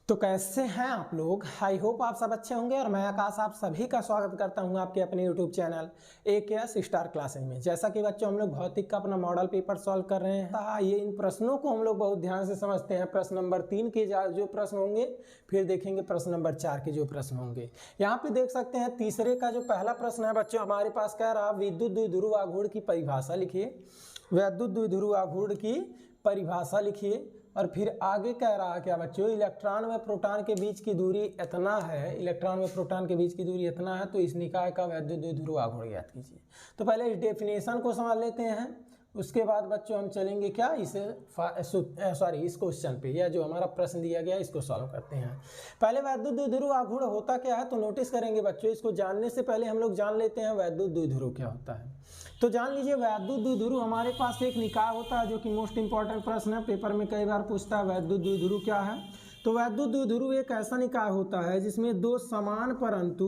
तो कैसे हैं आप लोग। आई होप आप सब अच्छे होंगे और मैं आकाश आप सभी का स्वागत करता हूं आपके अपने YouTube channel AKS star classes में। जैसा कि बच्चों हम लोग भौतिक का अपना मॉडल पेपर सॉल्व कर रहे हैं, ये इन प्रश्नों को हम लोग बहुत ध्यान से समझते हैं। प्रश्न नंबर 3 के जो प्रश्न होंगे, फिर देखेंगे प्रश्न नंबर 4 के जो प्रश्न होंगे। यहाँ पे देख सकते हैं तीसरे का जो पहला प्रश्न है बच्चों हमारे पास कह रहा विद्युत द्विध्रुव आघूर्ण की परिभाषा लिखिए। विद्युत द्विध्रुव आघूर्ण की परिभाषा लिखिए और फिर आगे कह रहा है क्या बच्चों, इलेक्ट्रॉन व प्रोटॉन के बीच की दूरी इतना है, इलेक्ट्रॉन व प्रोटॉन के बीच की दूरी इतना है, तो इस निकाय का विद्युत द्विध्रुव आघूर्ण ज्ञात कीजिए। तो पहले इस डेफिनेशन को समझ लेते हैं, उसके बाद बच्चों हम चलेंगे क्या इस क्वेश्चन पे, या जो हमारा प्रश्न दिया गया इसको सॉल्व करते हैं। पहले विद्युत द्विध्रुव आघूर्ण होता क्या है तो नोटिस करेंगे बच्चों, इसको जानने से पहले हम लोग जान लेते हैं विद्युत द्विध्रुव क्या होता है। तो जान लीजिए विद्युत द्विध्रुव हमारे पास एक निकाय होता है जो कि मोस्ट इंपॉर्टेंट प्रश्न है, पेपर में कई बार पूछता है विद्युत द्विध्रुव क्या है। तो विद्युत द्विध्रुव एक ऐसा निकाय होता है जिसमें दो समान परंतु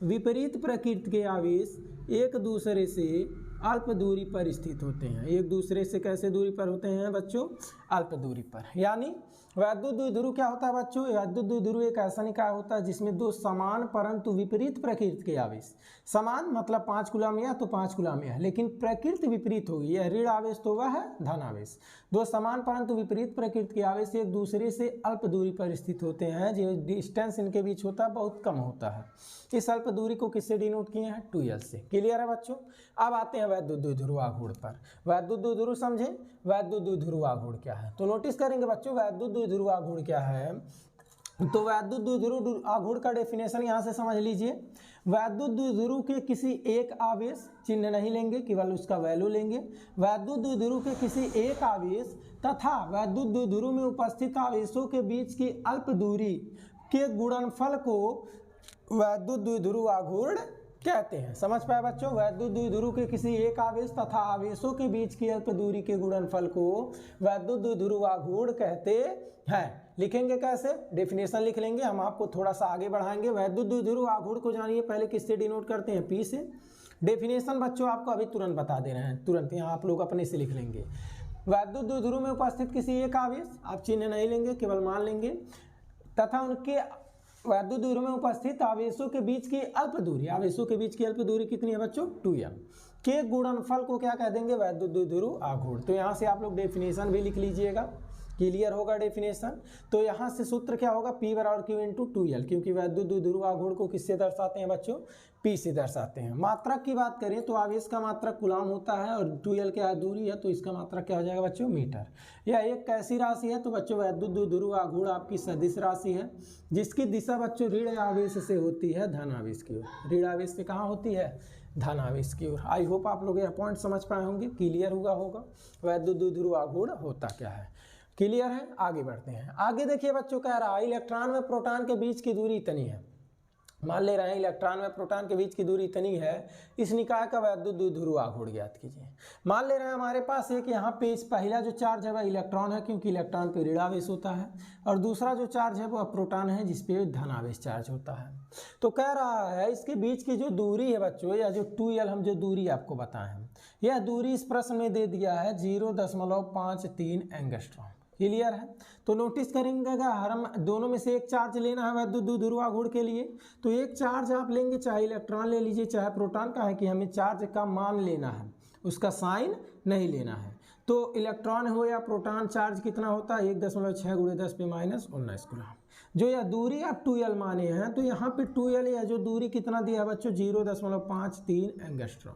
विपरीत प्रकृति के आवेश एक दूसरे से अल्प दूरी पर स्थित होते हैं। एक दूसरे से कैसे दूरी पर होते हैं बच्चों, अल्प दूरी पर। यानी विद्युत द्विध्रुव क्या होता है बच्चों, विद्युत द्विध्रुव एक ऐसा निकाय होता है जिसमें दो समान परंतु विपरीत प्रकृति के आवेश, समान मतलब 5 कूलम या तो 5 कूलम है, लेकिन प्रकृति विपरीत होगी, यह ऋण आवेश तो वह है धन आवेश। दो समान परंतु विपरीत प्रकृति के आवेश एक दूसरे से अल्प दूरी पर स्थित होते हैं। जो डिस्टेंस इनके बीच होता है बहुत कम होता है। इस अल्प दूरी को किससे डिनोट किए हैं, 2l से। क्लियर है बच्चों। अब आते हैं विद्युत द्विध्रुव आघूर्ण पर। विद्युत द्विध्रुव समझे, विद्युत द्विध्रुव आघूर्ण क्या है तो नोटिस करेंगे बच्चों विद्युत द्विध्रुव आघूर्ण क्या है। तो विद्युत द्विध्रुव आघूर्ण का डेफिनेशन यहाँ से समझ लीजिए। विद्युत द्विध्रुव के किसी एक आवेश, चिन्ह नहीं लेंगे केवल उसका वैल्यू लेंगे, विद्युत द्विध्रुव के किसी एक आवेश तथा विद्युत द्विध्रुव में उपस्थित आवेशों के बीच की अल्प दूरी के गुणनफल को विद्युत द्विध्रुव आघूर्ण कहते हैं। समझ पाए बच्चों, विद्युत द्विध्रुव के किसी एक आवेश तथा आवेशों के बीच की अल्प दूरी के गुणनफल को विद्युत द्विध्रुव आघूर्ण कहते हैं। लिखेंगे कैसे, डेफिनेशन लिख लेंगे, हम आपको थोड़ा सा आगे बढ़ाएंगे। विद्युत द्विध्रुव आघूर्ण को जानिए पहले किससे डिनोट करते हैं, P से। डेफिनेशन बच्चों आपको अभी तुरंत बता दे रहे हैं, तुरंत यहाँ आप लोग अपने से लिख लेंगे। विद्युत द्विध्रुव में उपस्थित किसी एक आवेश, आप चिन्ह नहीं लेंगे केवल मान लेंगे, तथा उनके विद्युत द्विध्रुव में उपस्थित आवेशों के बीच की अल्प दूरी, आवेशों के बीच की अल्प दूरी कितनी है बच्चों, 2l के गुणनफल को क्या कह देंगे, विद्युत द्विध्रुव आघूर्ण। तो यहाँ से आप लोग डेफिनेशन भी लिख लीजिएगा, क्लियर होगा डेफिनेशन। तो यहाँ से सूत्र क्या होगा, P बराबर Q इंटू 2l, क्योंकि विद्युत द्विध्रुव आघूर्ण को किससे दर्शाते हैं बच्चों, P से दर्शाते हैं। मात्रक की बात करें तो आवेश का मात्रक कूलम होता है और 2l क्या दूरी है, तो इसका मात्रक क्या हो जाएगा बच्चों, मीटर। यह एक कैसी राशि है तो बच्चों विद्युत द्विध्रुव आघूर्ण आपकी सदिश राशि है, जिसकी दिशा बच्चों ऋण आवेश से होती है धन आवेश की ओर। ऋण आवेश से कहाँ होती है, धन आवेश की ओर। आई होप आप लोग यह पॉइंट समझ पाए होंगे, क्लियर हुआ होगा विद्युत द्विध्रुव आघूर्ण होता क्या है। क्लियर है, आगे बढ़ते हैं। आगे देखिए बच्चों कह रहा है इलेक्ट्रॉन व प्रोटॉन के बीच की दूरी इतनी है। मान ले रहे हैं इलेक्ट्रॉन व प्रोटॉन के बीच की दूरी इतनी है, इस निकाय का विद्युत द्विध्रुव आघूर्ण ज्ञात कीजिए। मान ले रहे हैं हमारे पास एक यहाँ पे पहला जो चार्ज है वह इलेक्ट्रॉन है, क्योंकि इलेक्ट्रॉन पे ऋण आवेश होता है, और दूसरा जो चार्ज है वह प्रोटॉन है जिसपे धन आवेश चार्ज होता है। तो कह रहा है इसके बीच की जो दूरी है बच्चों, या जो 2l हम जो दूरी आपको बताए हैं, यह दूरी इस प्रश्न में दे दिया है 0.53 एंगस्ट्रॉम। क्लियर है। तो नोटिस करेंगे हम दोनों में से एक चार्ज लेना है विद्युत द्विध्रुव आघूर्ण के लिए, तो एक चार्ज आप लेंगे, चाहे इलेक्ट्रॉन ले लीजिए चाहे प्रोटॉन का, है कि हमें चार्ज का मान लेना है, उसका साइन नहीं लेना है। तो इलेक्ट्रॉन हो या प्रोटॉन चार्ज कितना होता है, 1.6 × 10⁻⁹ कूलम। जो यह दूरी आप 2l माने हैं, तो यहाँ पे 2l या जो दूरी कितना दिया है बच्चों, 0.53 एंगस्ट्रॉम।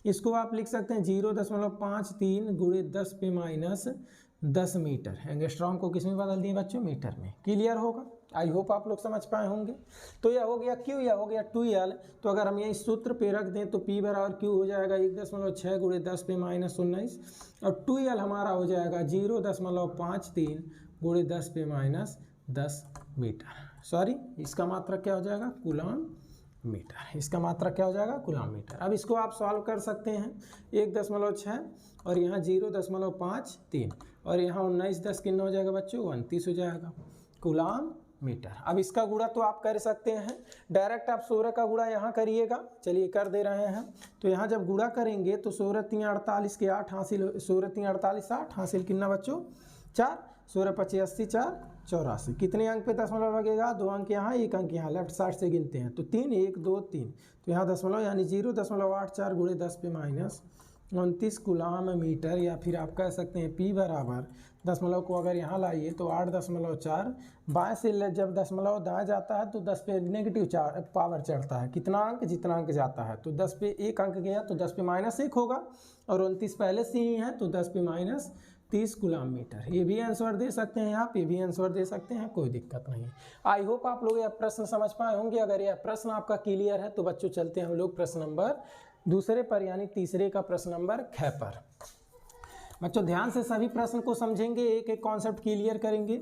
इसको आप लिख सकते हैं 0.53 × 10⁻10 मीटर। एंगस्ट्रॉम को किस में बदल दिए बच्चों, मीटर में। क्लियर होगा, आई होप आप लोग समझ पाए होंगे। तो यह हो गया Q, यह हो गया 2l। तो अगर हम ये इस सूत्र पे रख दें तो P बराबर Q हो जाएगा 1.6 × 10⁻⁹, और 2l हमारा हो जाएगा 0.53 × 10⁻10 मीटर। सॉरी, इसका मात्रक क्या हो जाएगा, कूलम मीटर। इसका मात्रक क्या हो जाएगा, कूलम मीटर। अब इसको आप सॉल्व कर सकते हैं, 1.6 और यहाँ 0.53 और यहाँ 19×10 कितना हो जाएगा बच्चों, 29 हो जाएगा कूलम मीटर। अब इसका गुणा तो आप कर सकते हैं, डायरेक्ट आप 16 का गुणा यहाँ करिएगा। चलिए कर दे रहे हैं। तो यहाँ जब गुणा करेंगे तो 16 × 3 = 48 के 8 हासिल, 16 × 3 = 48 8 हासिल कितना बच्चों, 4, 16 × 25 = 80 4 84। कितने अंक पे दशमलव लगेगा? 2 अंक यहाँ, 1 अंक यहाँ, लेफ्ट साइड से गिनते हैं तो 3, 1 2 3, तो यहाँ दशमलव यानी 0.84 गुणे 10 पे माइनस 29 गुलाम मीटर, या फिर आप कह सकते हैं P बराबर दशमलव को अगर यहाँ लाइए तो 8.4, बाएं से जब दशमलव दाएं जाता है तो 10 पे नेगेटिव पावर चढ़ता है। कितना अंक? जितना अंक जाता है। तो 10 पे 1 अंक गया तो 10 पे -1 होगा, और 29 पहले से ही है तो 10 पे -30 गुलाम मीटर। ये भी आंसर दे सकते हैं आप, ये भी आंसर दे सकते हैं, कोई दिक्कत नहीं। आई होप आप लोग यह प्रश्न समझ पाए होंगे। अगर यह प्रश्न आपका क्लियर है तो बच्चों चलते हैं हम लोग प्रश्न नंबर दूसरे पर, यानी तीसरे का प्रश्न नंबर ख पर। बच्चों ध्यान से सभी प्रश्न को समझेंगे, एक एक कॉन्सेप्ट क्लियर करेंगे,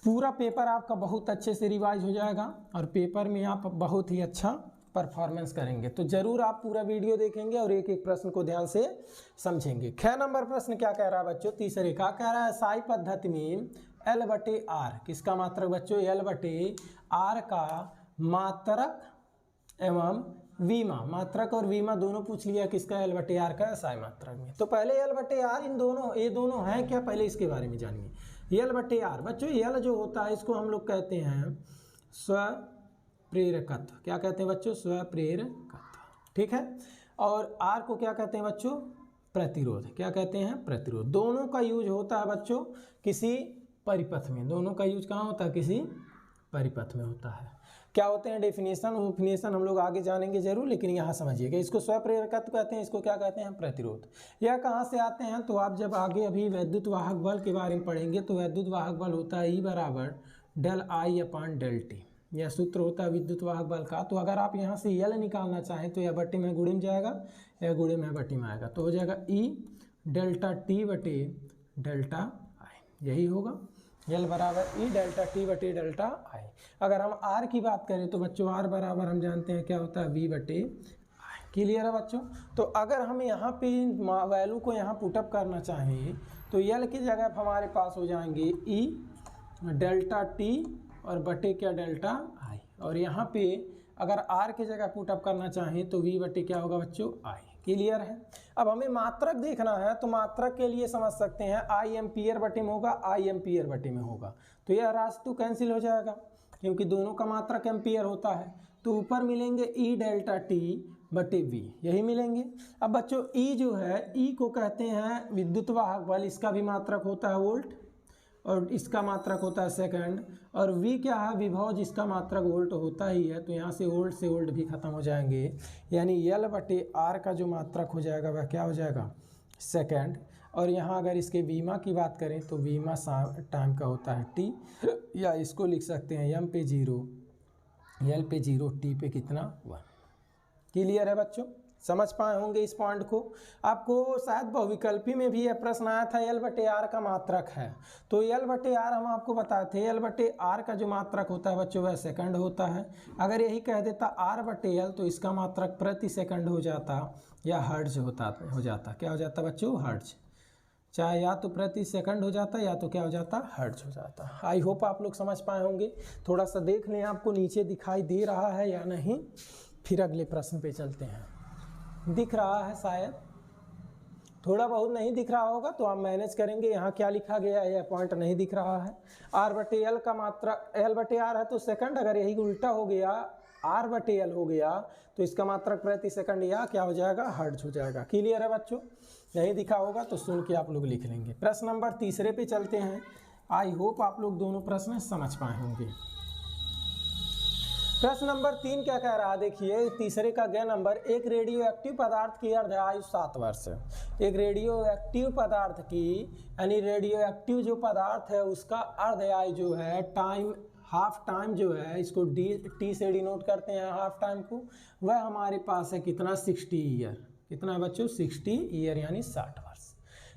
पूरा पेपर आपका बहुत अच्छे से रिवाइज हो जाएगा और पेपर में आप बहुत ही अच्छा परफॉर्मेंस करेंगे। तो जरूर आप पूरा वीडियो देखेंगे और एक एक प्रश्न को ध्यान से समझेंगे। ख नंबर प्रश्न क्या कह रहा है बच्चों? तीसरे का कह रहा है साई पद्धति में L/R, किसका मात्रक बच्चों? L/R का मात्रक एवं वीमा, मात्रक और वीमा दोनों पूछ लिया, किसका? L/R का साई मात्रक में। तो पहले L/R ये दोनों हैं क्या, पहले इसके बारे में जानिए। L/R बच्चों, L जो होता है इसको हम लोग कहते हैं स्वप्रेरकत्व। क्या कहते हैं बच्चों? स्वप्रेरकत्व, ठीक है। और R को क्या कहते हैं बच्चों? प्रतिरोध। क्या कहते हैं? प्रतिरोध। दोनों का यूज होता है बच्चों किसी परिपथ में, दोनों का यूज कहाँ होता है? किसी परिपथ में होता है। क्या होते हैं डेफिनेशन हम लोग आगे जानेंगे जरूर, लेकिन यहाँ समझिएगा, इसको स्वप्रेरकत्व कहते हैं, इसको क्या कहते हैं? प्रतिरोध। यह कहाँ से आते हैं? तो आप जब आगे अभी वैद्युत वाहक बल के बारे में पढ़ेंगे तो वैद्युत वाहक बल होता है E बराबर ΔI/ΔT, यह सूत्र होता है विद्युत वाहक बल का। तो अगर आप यहाँ से L निकालना चाहें तो यह बटे में गुणे में जाएगा, यह गुणे में बटे में आएगा, तो हो जाएगा E∆T/ΔI, यही होगा। L बराबर E∆T/ΔI। अगर हम R की बात करें तो बच्चों R बराबर हम जानते हैं क्या होता है? V/I। क्लियर है बच्चों? तो अगर हम यहाँ पे वैल्यू को यहाँ पुटअप करना चाहें तो L की जगह हमारे पास हो जाएंगे E∆T और बटे क्या? ΔI। और यहाँ पे अगर R की जगह पुटअप करना चाहें तो V बटे क्या होगा बच्चों? I। क्लियर है? अब हमें मात्रक देखना है तो मात्रक के लिए समझ सकते हैं I एम्पियर बटे में होगा, I एम्पियर बटे में होगा, तो यह राशि तो कैंसिल हो जाएगा क्योंकि दोनों का मात्रक एम्पियर होता है। तो ऊपर मिलेंगे E∆T/V, यही मिलेंगे। अब बच्चों E जो है, E को कहते हैं विद्युत वाहक बल, इसका भी मात्रक होता है वोल्ट और इसका मात्रक होता है सेकंड, और V क्या है? विभव, जिसका मात्रक वोल्ट होता ही है, तो यहाँ से वोल्ट भी खत्म हो जाएंगे, यानी L/R का जो मात्रक हो जाएगा वह क्या हो जाएगा? सेकंड। और यहाँ अगर इसके वीमा की बात करें तो वीमा टाइम का होता है T, या इसको लिख सकते हैं M पे 0, L पे 0, T पे कितना? 1। क्लियर है बच्चों? समझ पाए होंगे इस पॉइंट को। आपको शायद बहुविकल्पी में भी यह प्रश्न आया था, L/R का मात्रक है, तो L/R हम आपको बताए थे, L/R का जो मात्रक होता है बच्चों वह सेकंड होता है। अगर यही कह देता R/L तो इसका मात्रक प्रति सेकंड हो जाता या हर्ट्ज हो जाता। क्या हो जाता बच्चों? हर्ट्ज। चाहे या तो प्रति सेकंड हो जाता या तो क्या हो जाता? हर्ट्ज हो जाता। आई होप आप लोग समझ पाए होंगे। थोड़ा सा देख लें आपको नीचे दिखाई दे रहा है या नहीं, फिर अगले प्रश्न पे चलते हैं। दिख रहा है शायद, थोड़ा बहुत नहीं दिख रहा होगा तो आप मैनेज करेंगे। यहाँ क्या लिखा गया है? यह पॉइंट नहीं दिख रहा है। R/L का मात्रक, L/R है तो सेकंड, अगर यही उल्टा हो गया R/L हो गया तो इसका मात्रक प्रति सेकंड या क्या हो जाएगा? हर्ट्ज हो जाएगा। क्लियर है बच्चों? नहीं दिखा होगा तो सुन के आप लोग लिख लेंगे। प्रश्न नंबर तीसरे पे चलते हैं। आई होप आप लोग दोनों प्रश्न समझ पाए होंगे। प्रश्न नंबर 3 क्या कह रहा है? देखिए तीसरे का ग नंबर, एक रेडियो एक्टिव पदार्थ की अर्धायु 7 वर्ष। एक रेडियो एक्टिव पदार्थ की, यानी रेडियो एक्टिव जो पदार्थ है उसका अर्धायु जो है, टाइम, हाफ टाइम जो है, इसको T से डिनोट करते हैं हाफ टाइम को, वह हमारे पास है कितना? 60 ईयर। कितना बच्चों? 60 ईयर यानी 60 वर्ष।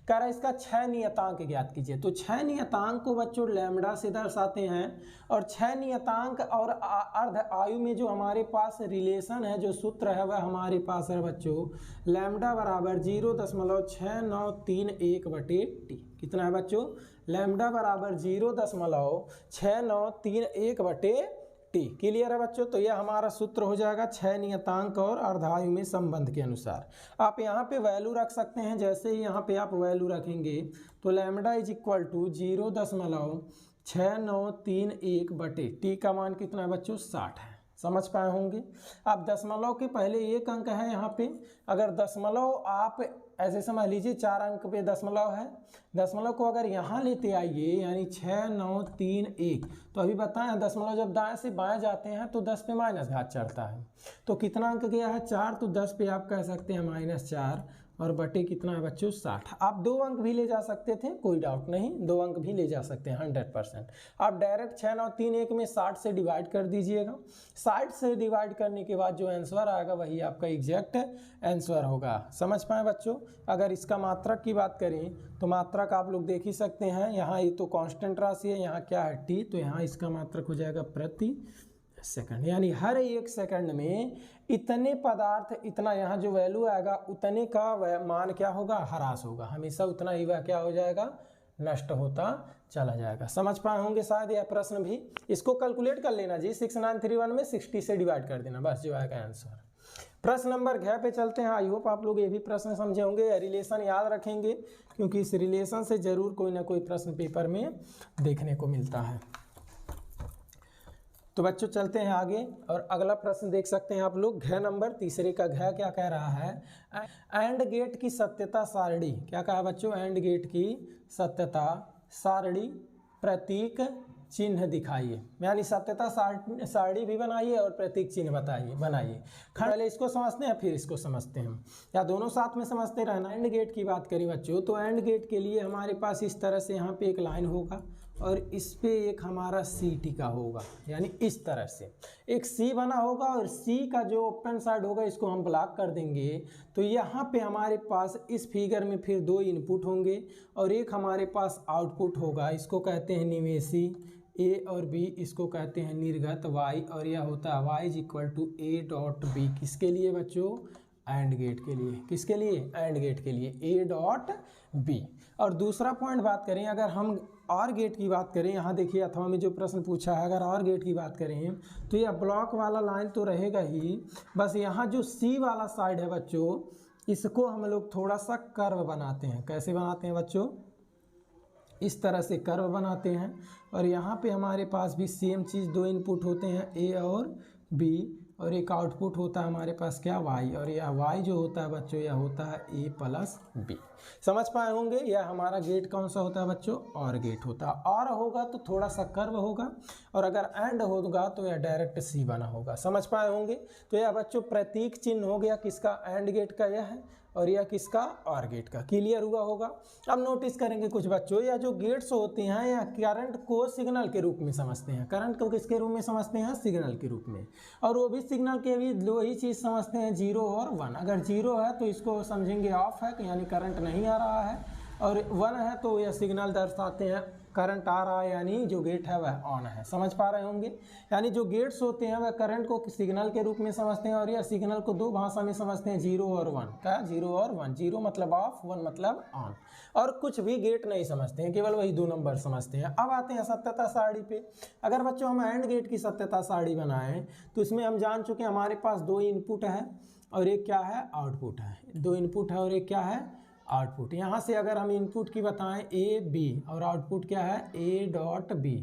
कह रहा है इसका 6 नियतांक ज्ञात कीजिए। तो 6 नियतांक को बच्चों लैम्डा से दर्शाते हैं, और 6 नियतांक और अर्ध आयु में जो हमारे पास रिलेशन है, जो सूत्र है, वह हमारे पास है बच्चों लैम्डा बराबर 0.6931/T। कितना है बच्चों? लैम्डा बराबर 0.6931/T। क्लियर है बच्चों? तो यह हमारा सूत्र हो जाएगा 6 नियतांक और अर्धायु में संबंध के अनुसार। आप यहाँ पे वैल्यू रख सकते हैं। जैसे ही यहाँ पे आप वैल्यू रखेंगे तो लैम्डा इज इक्वल टू 0.6931 6931 बटे टी का मान कितना है बच्चों 60 है। समझ पाए होंगे। अब दशमलव के पहले एक अंक है यहाँ पे, अगर दशमलव आप ऐसे समझ लीजिए 4 अंक पे दशमलव है, दशमलव को अगर यहाँ लेते आइए यानी 6931, तो अभी बताएं दशमलव जब दाएं से बाएं जाते हैं तो 10 पे माइनस घात चढ़ता है, तो कितना अंक गया है 4, तो 10 पे आप कह सकते हैं -4 और बटे कितना है बच्चों 60। आप 2 अंक भी ले जा सकते थे, कोई डाउट नहीं, 2 अंक भी ले जा सकते हैं 100%। आप डायरेक्ट 6931 में 60 से डिवाइड कर दीजिएगा। 60 से डिवाइड करने के बाद जो आंसर आएगा वही आपका एग्जैक्ट आंसर होगा। समझ पाए बच्चों। अगर इसका मात्रक की बात करें तो मात्रक आप लोग देख ही सकते हैं, यहाँ ये तो कांस्टेंट राशि है, यहाँ क्या है टी, तो यहाँ इसका मात्रक हो जाएगा प्रति सेकंड, यानी हर 1 सेकंड में इतने पदार्थ, इतना यहाँ जो वैल्यू आएगा उतने का मान क्या होगा, ह्रास होगा, हमेशा उतना ही वह क्या हो जाएगा, नष्ट होता चला जाएगा। समझ पाए होंगे शायद यह प्रश्न भी। इसको कैलकुलेट कर लेना जी, 6931 में 60 से डिवाइड कर देना, बस जो आएगा आंसर। प्रश्न नंबर 6 पे चलते हैं। आई होप आप लोग ये भी प्रश्न समझे होंगे, रिलेशन याद रखेंगे, क्योंकि इस रिलेशन से जरूर कोई ना कोई प्रश्न पेपर में देखने को मिलता है। तो बच्चों चलते हैं आगे और अगला प्रश्न देख सकते हैं आप लोग। घ नंबर 3 का घ क्या कह रहा है, एंड गेट की सत्यता सारणी, क्या कहा बच्चों, एंड गेट की सत्यता सारणी प्रतीक चिन्ह दिखाइए, यानी सत्यता सारणी भी बनाइए और प्रतीक चिन्ह बनाइए। पहले इसको समझते हैं फिर इसको समझते हैं, या दोनों साथ में समझते रहना। एंड गेट की बात करें बच्चों, तो एंड गेट के लिए हमारे पास इस तरह से यहाँ पे एक लाइन होगा और इस पे एक हमारा सी टिका होगा, यानी इस तरह से एक सी बना होगा और सी का जो ओपन साइड होगा इसको हम ब्लॉक कर देंगे। तो यहाँ पे हमारे पास इस फिगर में फिर 2 इनपुट होंगे और एक हमारे पास आउटपुट होगा, इसको कहते हैं निवेशी ए और बी, इसको कहते हैं निर्गत वाई, और यह होता है y is equal to a dot b. किसके लिए बच्चों, एंड गेट के लिए। किसके लिए, एंड गेट के लिए, ए डॉट बी। और दूसरा पॉइंट बात करें, अगर हम और गेट की बात करें, यहाँ देखिए अथवा में जो प्रश्न पूछा है, अगर और गेट की बात करें तो यह ब्लॉक वाला लाइन तो रहेगा ही, बस यहाँ जो सी वाला साइड है बच्चों, इसको हम लोग थोड़ा सा कर्व बनाते हैं। कैसे बनाते हैं बच्चों, इस तरह से कर्व बनाते हैं। और यहाँ पे हमारे पास भी सेम चीज़, 2 इनपुट होते हैं ए और बी, और एक आउटपुट होता है हमारे पास क्या, वाई, और यह वाई जो होता है बच्चों यह होता है ए प्लस बी। समझ पाए होंगे। यह हमारा गेट कौन सा होता है बच्चों, और गेट होता है। और होगा तो थोड़ा सा कर्व होगा, और अगर एंड होगा तो यह डायरेक्ट सी बना होगा। समझ पाए होंगे। तो यह बच्चों प्रतीक चिन्ह हो गया किसका, एंड गेट का यह है, और यह किसका, और गेट का। क्लियर हुआ होगा। अब नोटिस करेंगे कुछ बच्चों, यह जो गेट्स होते हैं या करंट को सिग्नल के रूप में समझते हैं। करंट को किसके रूप में समझते हैं, सिग्नल के रूप में। और वो भी सिग्नल के भी 2 ही चीज़ समझते हैं, 0 और 1। अगर 0 है तो इसको समझेंगे ऑफ है, यानी करंट नहीं आ रहा है, और 1 है तो यह सिग्नल दर्शाते हैं करंट आ रहा है, यानी जो गेट है वह ऑन है। समझ पा रहे होंगे। यानी जो गेट्स होते हैं वह करंट को सिग्नल के रूप में समझते हैं, और यह सिग्नल को 2 भाषा में समझते हैं, 0 और 1। क्या, 0 और 1। 0 मतलब ऑफ, 1 मतलब ऑन। और कुछ भी गेट नहीं समझते हैं, केवल वही 2 नंबर समझते हैं। अब आते हैं सत्यता सारणी पे। अगर बच्चों हम एंड गेट की सत्यता सारणी बनाएं तो इसमें हम जान चुके हैं हमारे पास 2 इनपुट है और एक क्या है, आउटपुट है। 2 इनपुट है और एक क्या है, आउटपुट। यहाँ से अगर हम इनपुट की बताएं ए बी, और आउटपुट क्या है, ए डॉट बी।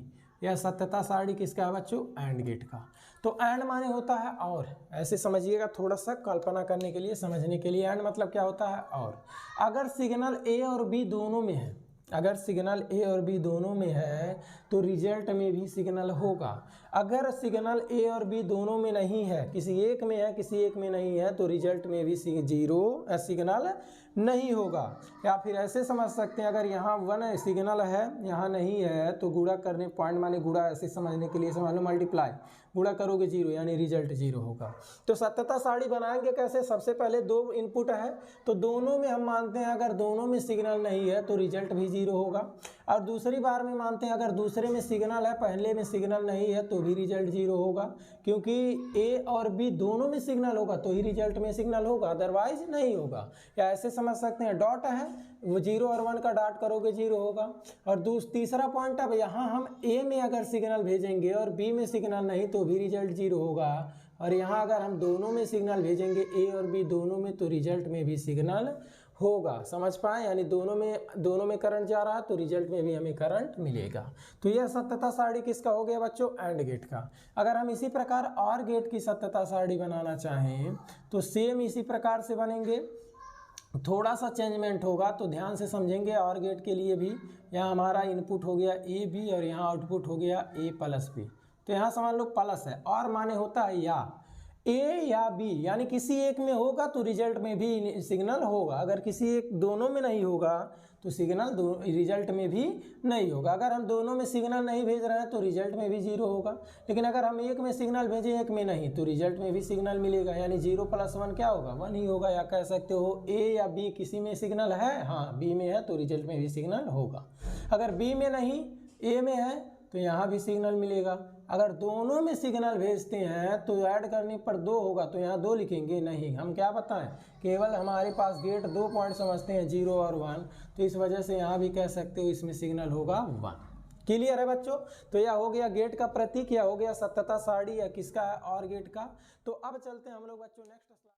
यह सत्यता सारणी किसका है बच्चों, एंड गेट का। तो एंड माने होता है और, ऐसे समझिएगा थोड़ा सा कल्पना करने के लिए, समझने के लिए। एंड मतलब क्या होता है, और। अगर सिग्नल ए और बी दोनों में है, अगर सिग्नल ए और बी दोनों में है तो रिजल्ट में भी सिग्नल होगा। अगर सिग्नल ए और बी दोनों में नहीं है, किसी एक में है किसी एक में नहीं है, तो रिजल्ट में भी 0 सिग्नल नहीं होगा। या फिर ऐसे समझ सकते हैं, अगर यहाँ 1 सिग्नल है यहाँ नहीं है तो गुणा करने, पॉइंट माने गुणा, ऐसे समझने के लिए समझ लो, मल्टीप्लाई, गुणा करोगे 0 यानी रिजल्ट 0 होगा। तो सत्यता सारणी बनाएंगे कैसे, सबसे पहले 2 इनपुट है तो दोनों में हम मानते हैं अगर दोनों में सिग्नल नहीं है तो रिजल्ट भी 0 होगा। और दूसरी बार में मानते हैं अगर दूसरे में सिग्नल है पहले में सिग्नल नहीं है तो भी रिजल्ट 0 होगा, क्योंकि ए और बी दोनों में सिग्नल होगा तो ही रिजल्ट में सिग्नल होगा, अदरवाइज नहीं होगा। या ऐसे समझ सकते हैं, डॉट है वो 0 और 1 का डॉट करोगे 0 होगा। और तीसरा पॉइंट, अब यहाँ हम ए में अगर सिग्नल भेजेंगे और बी में सिग्नल नहीं तो भी रिजल्ट 0 होगा। और यहाँ अगर हम दोनों में सिग्नल भेजेंगे ए और बी दोनों में तो रिजल्ट में भी सिग्नल होगा। समझ पाए, यानी दोनों में करंट जा रहा है तो रिजल्ट में भी हमें करंट मिलेगा। तो यह सत्यता सारणी किसका हो गया बच्चों? एंड गेट का। अगर हम इसी प्रकार और गेट की सत्यता सारणी बनाना चाहें तो सेम इसी प्रकार से बनेंगे, थोड़ा सा चेंजमेंट होगा तो ध्यान से समझेंगे। और गेट के लिए भी यहाँ हमारा इनपुट हो गया ए बी और यहाँ आउटपुट हो गया ए प्लस बी, तो यहाँ समझ लो प्लस है, और माने होता है या ए या बी, यानी किसी एक में होगा तो रिजल्ट में भी सिग्नल होगा। अगर किसी एक दोनों में नहीं होगा तो सिग्नल रिजल्ट में भी नहीं होगा। अगर हम दोनों में सिग्नल नहीं भेज रहे हैं तो रिजल्ट में भी जीरो होगा, लेकिन अगर हम एक में सिग्नल भेजें एक में नहीं तो रिजल्ट में भी सिग्नल मिलेगा, यानी 0 + 1 क्या होगा? 1 ही होगा। या कह सकते हो ए या बी किसी में सिग्नल है, हाँ बी में है तो रिजल्ट में भी सिग्नल होगा। अगर बी में नहीं ए में है तो यहाँ भी सिग्नल मिलेगा। अगर दोनों में सिग्नल भेजते हैं तो ऐड करने पर 2 होगा, तो यहाँ 2 लिखेंगे नहीं, हम क्या बताएं, केवल हमारे पास गेट 2 पॉइंट समझते हैं 0 और 1, तो इस वजह से यहाँ भी कह सकते हो इसमें सिग्नल होगा 1। क्लियर है बच्चों? तो यह हो गया गेट का प्रतीक, या हो गया सत्यता सारणी, या किसका है? और गेट का। तो अब चलते हैं हम लोग बच्चों नेक्स्ट।